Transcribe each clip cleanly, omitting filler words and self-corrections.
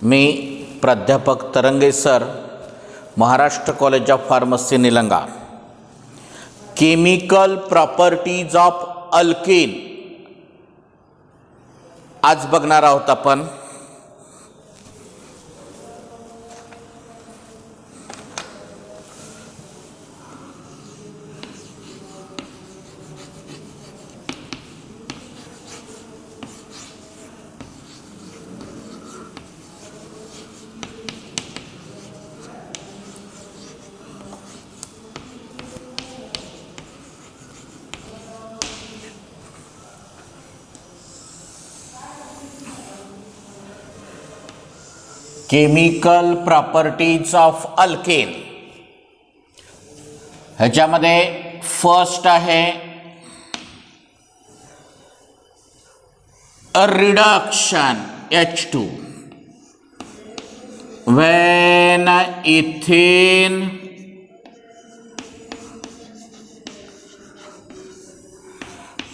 मी प्राध्यापक तरंगे sir, Maharashtra college of pharmacy Nilanga. Chemical properties of alkane आज बघणार आहोत आपण. Chemical properties of alkane. ह्याच्यामध्ये फर्स्ट आहे a reduction H2 when ethane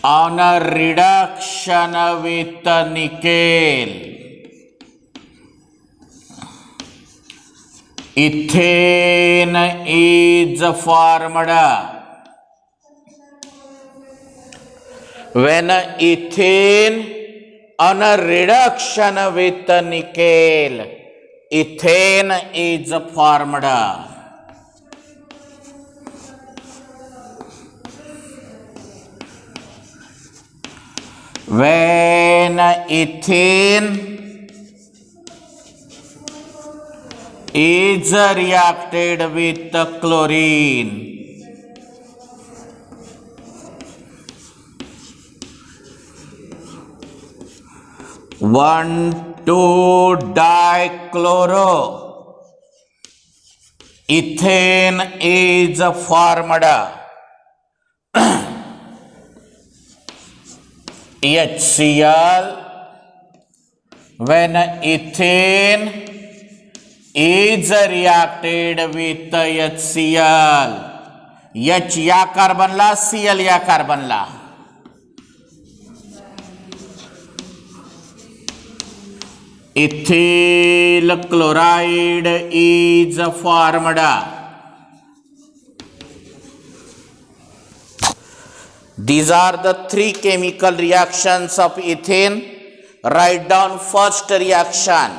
on a reduction with nickel. Ethane is formed when ethane on a reduction with nickel. Ethane is formed. When ethane is reacted with chlorine, one two dichloro ethane is formed. HCl when ethane is reacted with HCl. H या कार्बनला, Cl या कार्बनला. Ethyl chloride is formed. These are the three chemical reactions of ethane. Write down first reaction.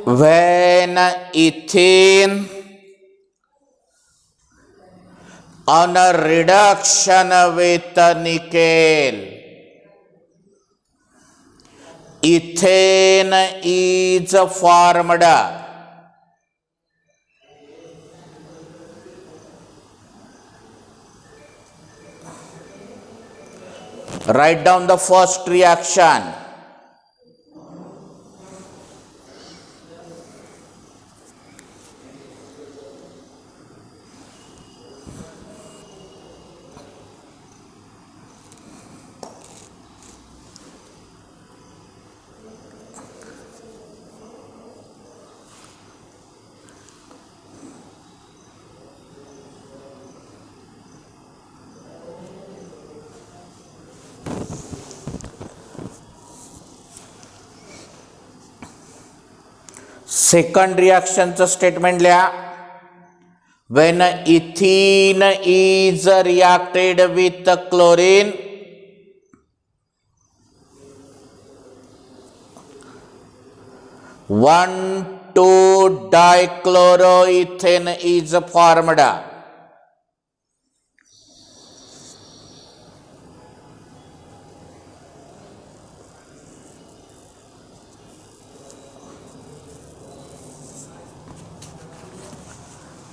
When ethane on a reduction with nickel, ethane is formed. Write down the first reaction. Second रिएक्शनचं statement लिहा. when ethene is reacted with chlorine, one two dichloroethane is formed.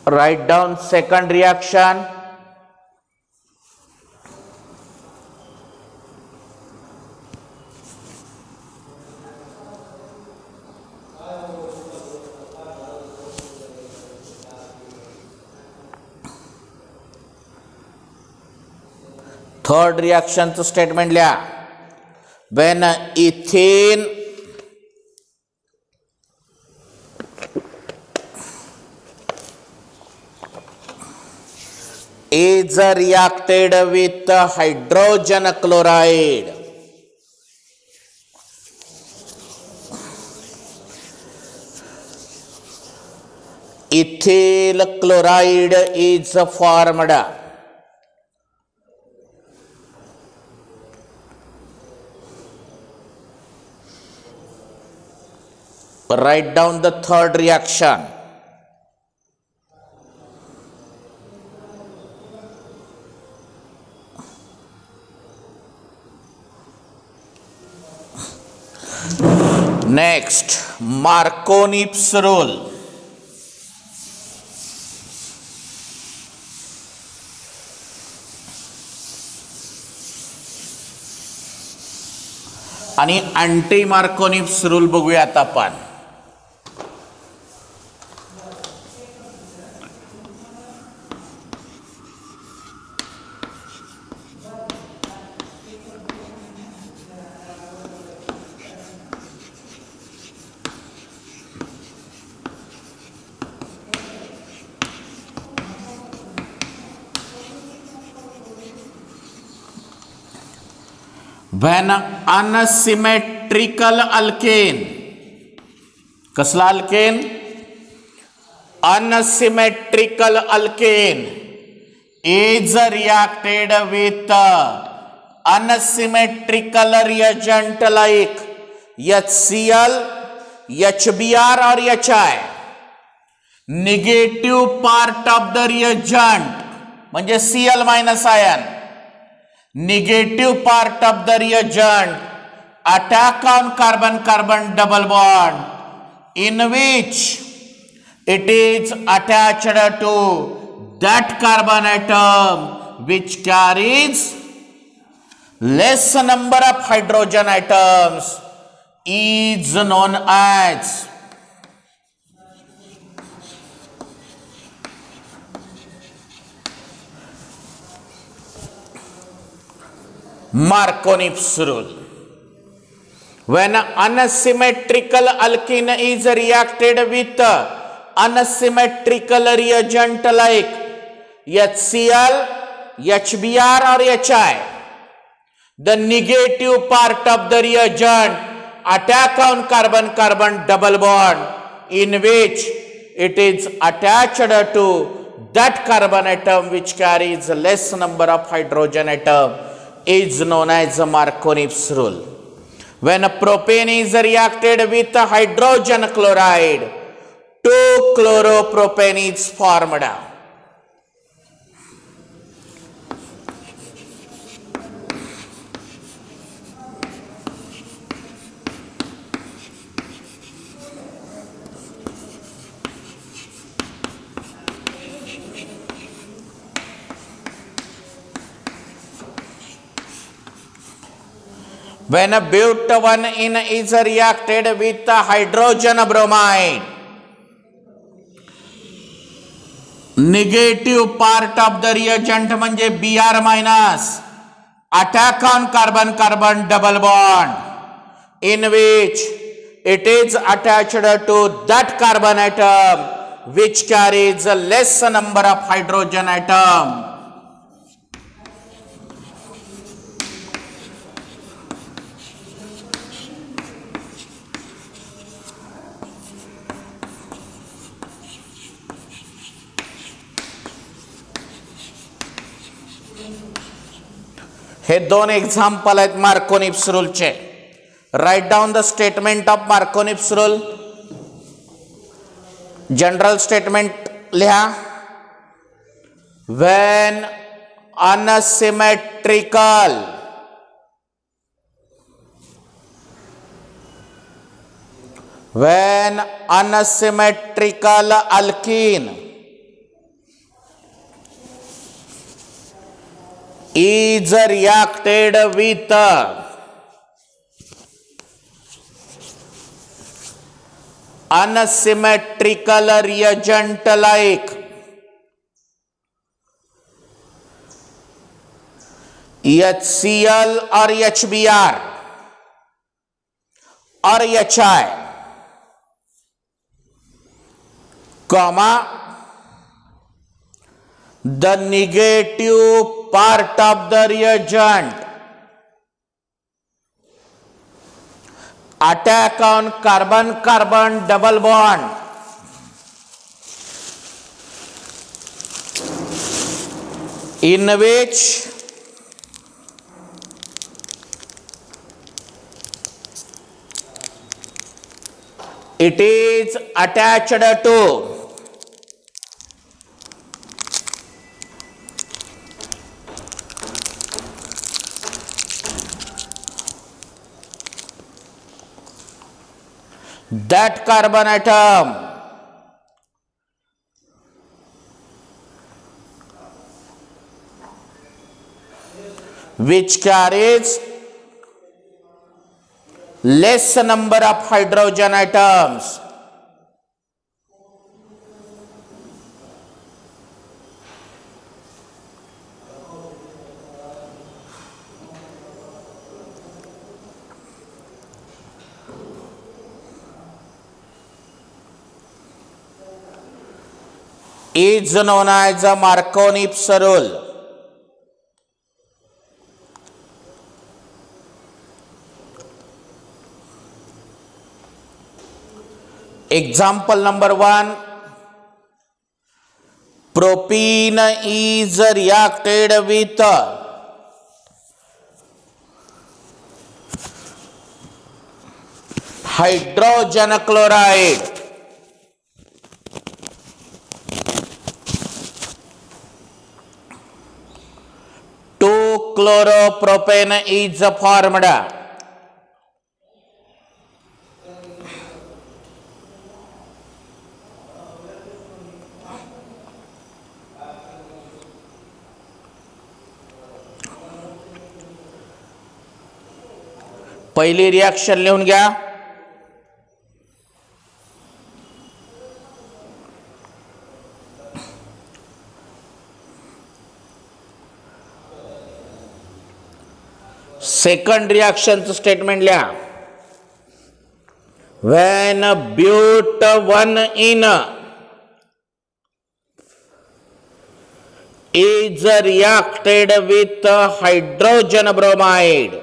Write down second reaction. Third रिएक्शनचं statement लिहा. when ethane is reacted with hydrogen chloride. Ethyl chloride is formed. Write down the third reaction. Next, Marconi's rule. आणि anti मार्कोनिप्स rule बघूयात आपण. When unsymmetrical alkane, कसला alkane? Unsymmetrical alkane is reacted with unsymmetrical reagent like HCl, HBr or HI. Negative part of the reagent म्हणजे Cl minus ion. Negative part of the reagent attack on carbon-carbon double bond in which it is attached to that carbon atom which carries less number of hydrogen atoms is known as Marconi's rule. When unsymmetrical alkene is reacted with unsymmetrical reagent like HCl, HBr or HI, the negative part of the reagent attack on carbon-carbon double bond in which it is attached to that carbon atom which carries less number of hydrogen atom is known as Marconi's rule. When propane is reacted with hydrogen chloride, 2-chloropropane is formed. When but1 is reacted with hydrogen bromide, negative part of the reagent म्हणजे Br minus attack on carbon-carbon double bond in which it is attached to that carbon atom which carries a less number of hydrogen atom. हे दोन example आहेत Markovnikov's रूलचे. Write down the statement of Markovnikov's rule. General statement लिहा. When unsymmetrical alkene is reacted with unsymmetrical reagent like HCl or HBr or HI, comma the negative part of the reagent. Attack on carbon-carbon double bond. In which it is attached to that carbon atom which carries less number of hydrogen atoms. Is known as a Marconi-Knips rule. Example number 1, propene is reacted with hydrogen chloride. 2-chloropropane is formed. पहिली reaction लिहून घ्या. Second रिएक्शनचं statement लिहा. when but1 is reacted with hydrogen bromide,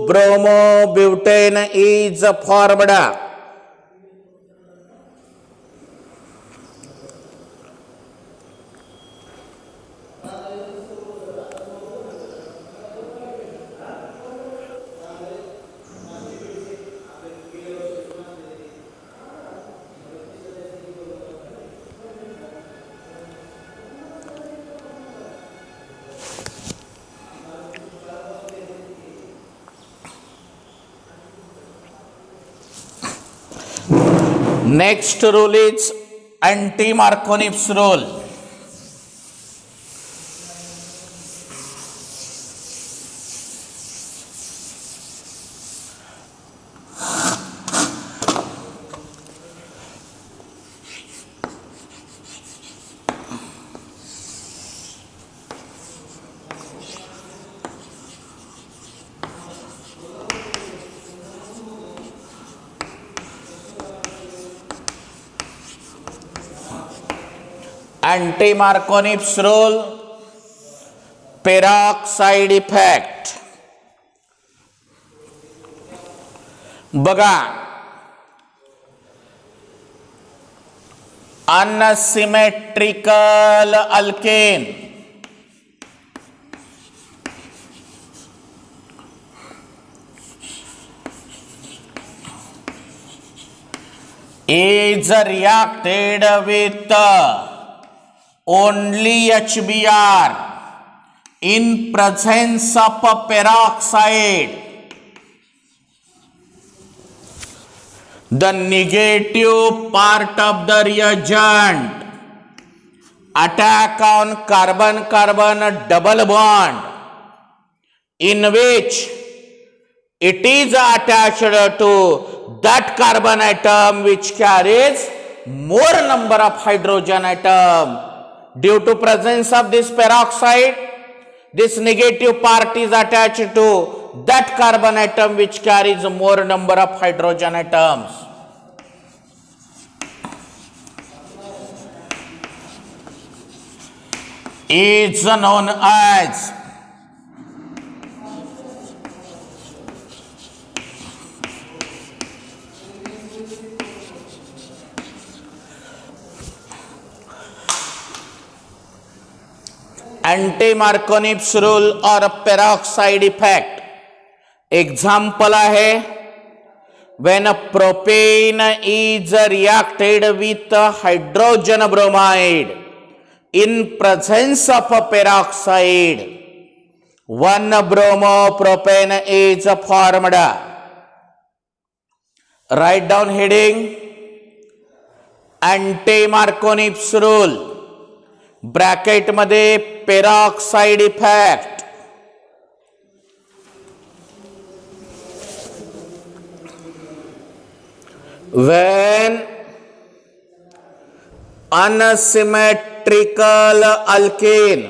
bromobutane is formed. Next rule is anti-Marconi-Knips rule. Anti-Marconi-Knips rule, peroxide effect. बघा, unsymmetrical alkane is reacted with only HBr in presence of peroxide. The negative part of the reagent attack on carbon-carbon double bond, in which it is attached to that carbon atom which carries more number of hydrogen atom. Due to presence of this peroxide, this negative part is attached to that carbon atom which carries more number of hydrogen atoms. is known as anti-Markovitch rule or peroxide effect. Example आहे when propane is reacted with hydrogen bromide in presence of peroxide, 1-bromopropane is formed. Write down heading anti-Markovitch rule, bracket मध्ये peroxide effect. when unsymmetrical alkane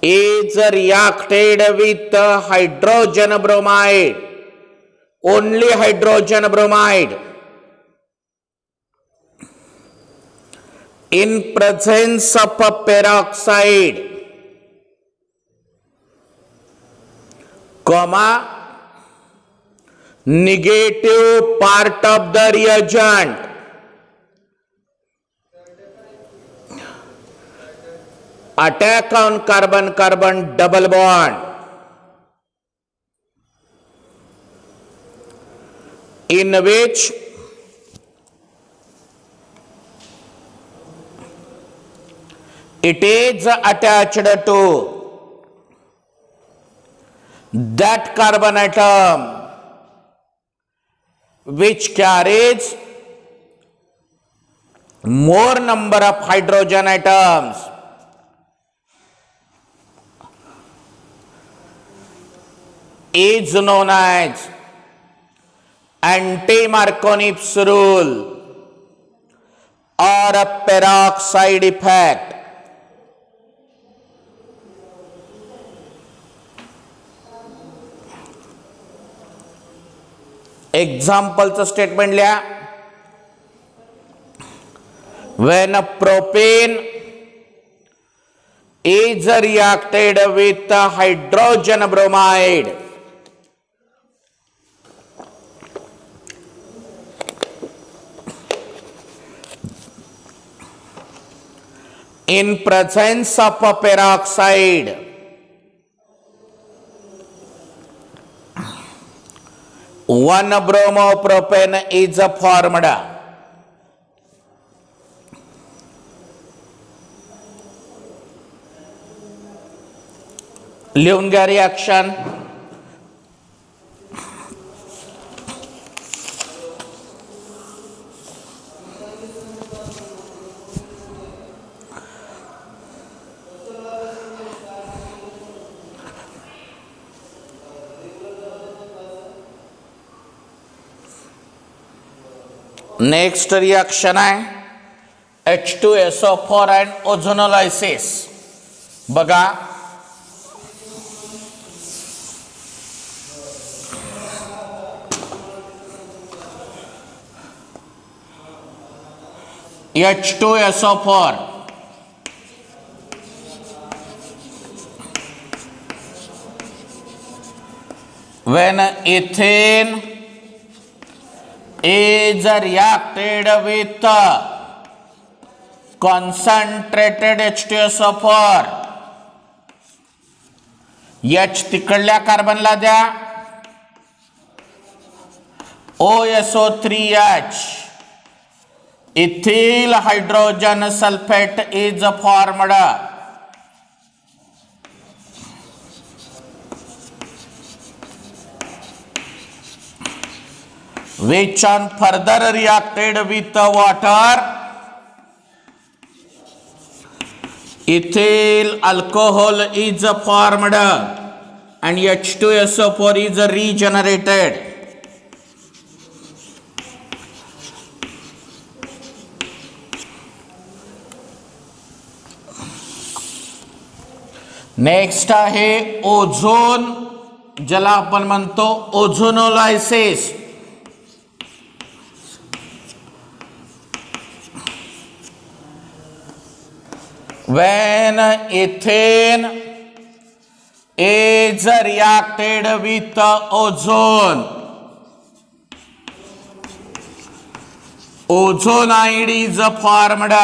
is reacted with hydrogen bromide, only hydrogen bromide, in presence of peroxide, comma, negative part of the reagent, attack on carbon-carbon double bond, in which it is attached to that carbon atom which carries more number of hydrogen atoms, is known as anti-Markovitch rule or a peroxide effect. एक्झाम्पलचं statement लिहा. when propane is reacted with hydrogen bromide, in presence of peroxide, 1-bromopropane is formed. लिहून घ्या reaction. Next reaction आहे H2SO4 and ओझोनोलायसिस. बघा H2SO4 when ethane is reacted with concentrated H2SO4, H तिकडल्या कार्बनला द्या, OSO3H, ethyl hydrogen sulfate is formed. Which on further reacted with water, ethyl alcohol is formed and H2SO4 is regenerated. Next आहे ozone, ज्याला आपण म्हणतो ओझोनोलायसिस. when ethane is reacted with ozone, ozonide is formed.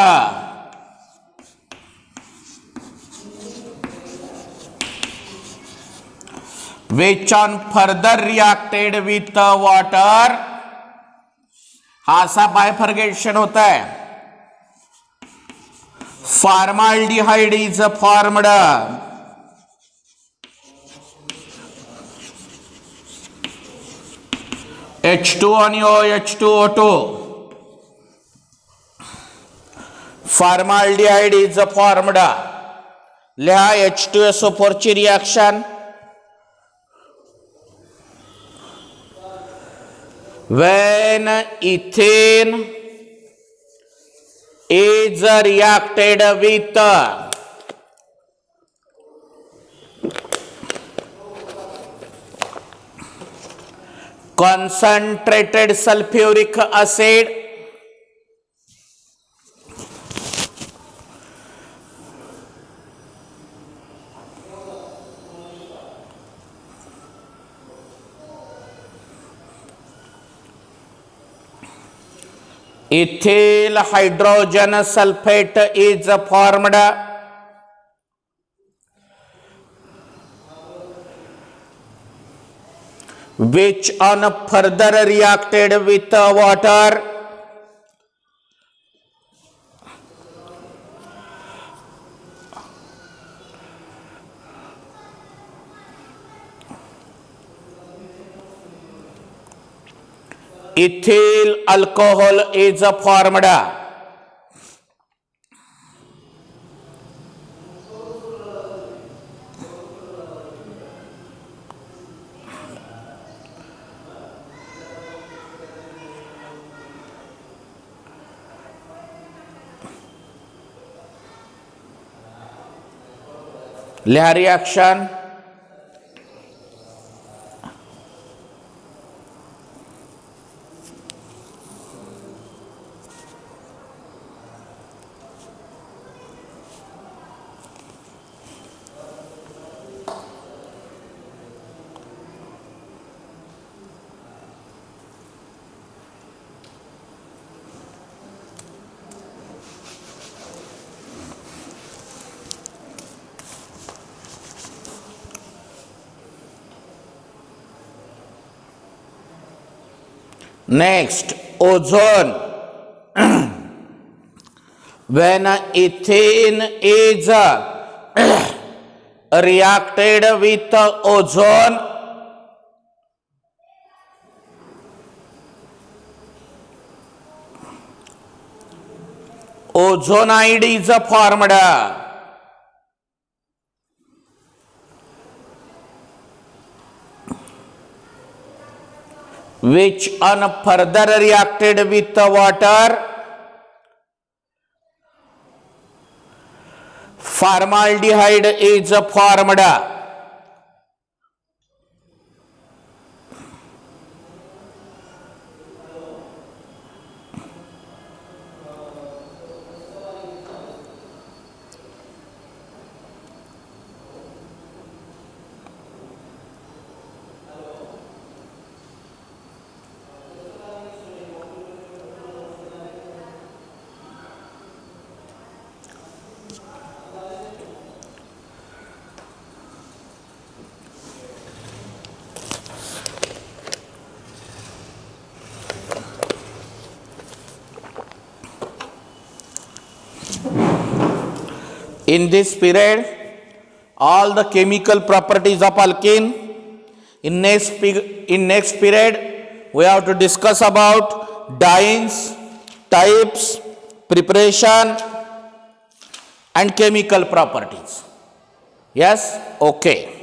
Which on further reacted with water, हा सा bifurcation होता है. Formaldehyde is formed. H2NO H2O2. Formaldehyde is formed. लिहा H2SO4 ची reaction. When ethane is reacted with concentrated sulfuric acid, ethyl hydrogen sulfate is formed. Which on further reacted with water, ethyl alcohol is formed. लिहा reaction. Next, ozone. When ethane is reacted with ozone, ozonide is formed. Which on further reacted with water, formaldehyde is formed. In this period, all the chemical properties of alkene. In next period, we have to discuss about dienes, types, preparation, and chemical properties. Yes? Okay.